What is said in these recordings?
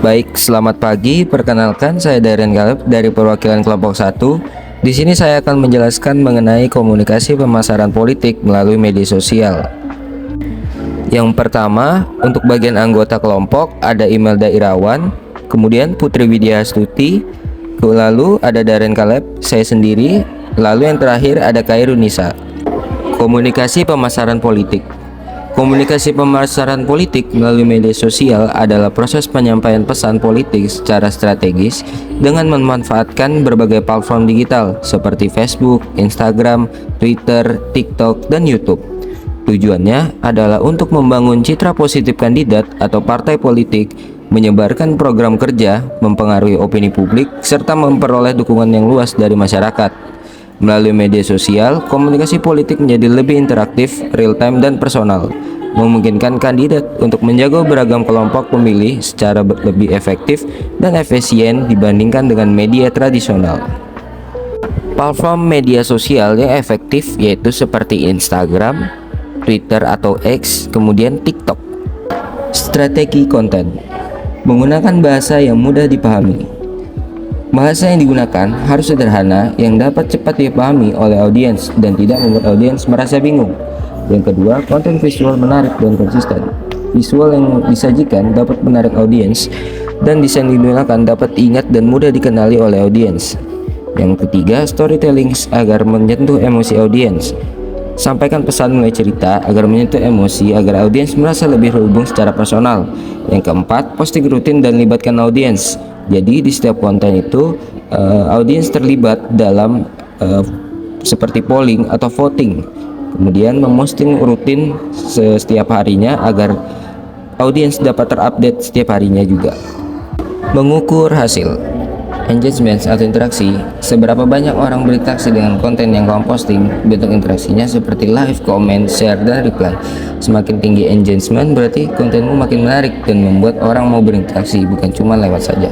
Baik, selamat pagi. Perkenalkan, saya Darren Galep dari perwakilan kelompok 1. Di sini saya akan menjelaskan mengenai komunikasi pemasaran politik melalui media sosial. Yang pertama, untuk bagian anggota kelompok ada Imelda Irawan, kemudian Putri Widya Astuti, lalu ada Darren Galep, saya sendiri, lalu yang terakhir ada Khairun Nisa. Komunikasi pemasaran politik. Komunikasi pemasaran politik melalui media sosial adalah proses penyampaian pesan politik secara strategis dengan memanfaatkan berbagai platform digital seperti Facebook, Instagram, Twitter, TikTok, dan YouTube. Tujuannya adalah untuk membangun citra positif kandidat atau partai politik, menyebarkan program kerja, mempengaruhi opini publik, serta memperoleh dukungan yang luas dari masyarakat. Melalui media sosial, komunikasi politik menjadi lebih interaktif, real-time, dan personal, memungkinkan kandidat untuk menjaga beragam kelompok pemilih secara lebih efektif dan efisien dibandingkan dengan media tradisional. Platform media sosial yang efektif yaitu seperti Instagram, Twitter atau X, kemudian TikTok. Strategi konten. Menggunakan bahasa yang mudah dipahami. Bahasa yang digunakan harus sederhana yang dapat cepat dipahami oleh audiens dan tidak membuat audiens merasa bingung. Yang kedua, konten visual menarik dan konsisten. Visual yang disajikan dapat menarik audiens dan desain yang digunakan dapat diingat dan mudah dikenali oleh audiens. Yang ketiga, storytelling agar menyentuh emosi audiens. Sampaikan pesan melalui cerita agar menyentuh emosi agar audiens merasa lebih terhubung secara personal. Yang keempat, posting rutin dan libatkan audiens. Jadi di setiap konten itu audiens terlibat dalam seperti polling atau voting. Kemudian memposting rutin setiap harinya agar audiens dapat terupdate setiap harinya juga. Mengukur hasil engagement atau interaksi, seberapa banyak orang berinteraksi dengan konten yang kamu posting. Bentuk interaksinya seperti like, comment, share, dan reply. Semakin tinggi engagement berarti kontenmu makin menarik dan membuat orang mau berinteraksi, bukan cuma lewat saja.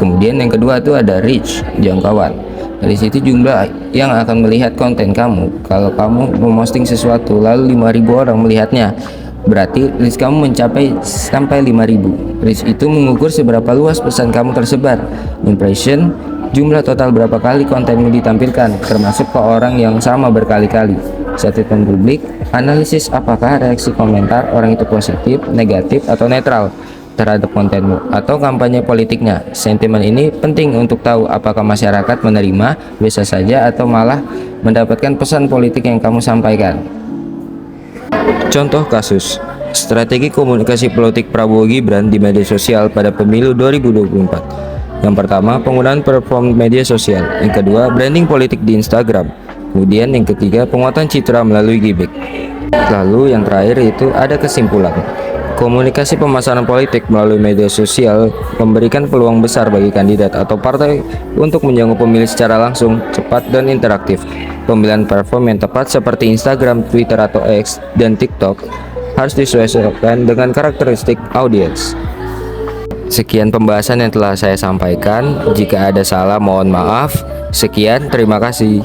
Kemudian yang kedua itu ada reach, jangkauan. Dari situ jumlah yang akan melihat konten kamu. Kalau kamu memposting sesuatu lalu 5.000 orang melihatnya, berarti reach kamu mencapai sampai 5.000. Reach itu mengukur seberapa luas pesan kamu tersebar. Impression, jumlah total berapa kali kontenmu ditampilkan, termasuk ke orang yang sama berkali-kali. Statement publik, analisis apakah reaksi komentar orang itu positif, negatif, atau netral terhadap kontenmu atau kampanye politiknya. Sentimen ini penting untuk tahu apakah masyarakat menerima, biasa saja, atau malah mendapatkan pesan politik yang kamu sampaikan. Contoh kasus strategi komunikasi politik Prabowo Gibran di media sosial pada pemilu 2024. Yang pertama, penggunaan platform media sosial. Yang kedua, branding politik di Instagram. Kemudian yang ketiga, penguatan citra melalui gimmick. Lalu yang terakhir itu ada kesimpulan. Komunikasi pemasaran politik melalui media sosial memberikan peluang besar bagi kandidat atau partai untuk menjangkau pemilih secara langsung, cepat, dan interaktif. Pemilihan platform yang tepat seperti Instagram, Twitter, atau X, dan TikTok harus disesuaikan dengan karakteristik audiens. Sekian pembahasan yang telah saya sampaikan. Jika ada salah, mohon maaf. Sekian, terima kasih.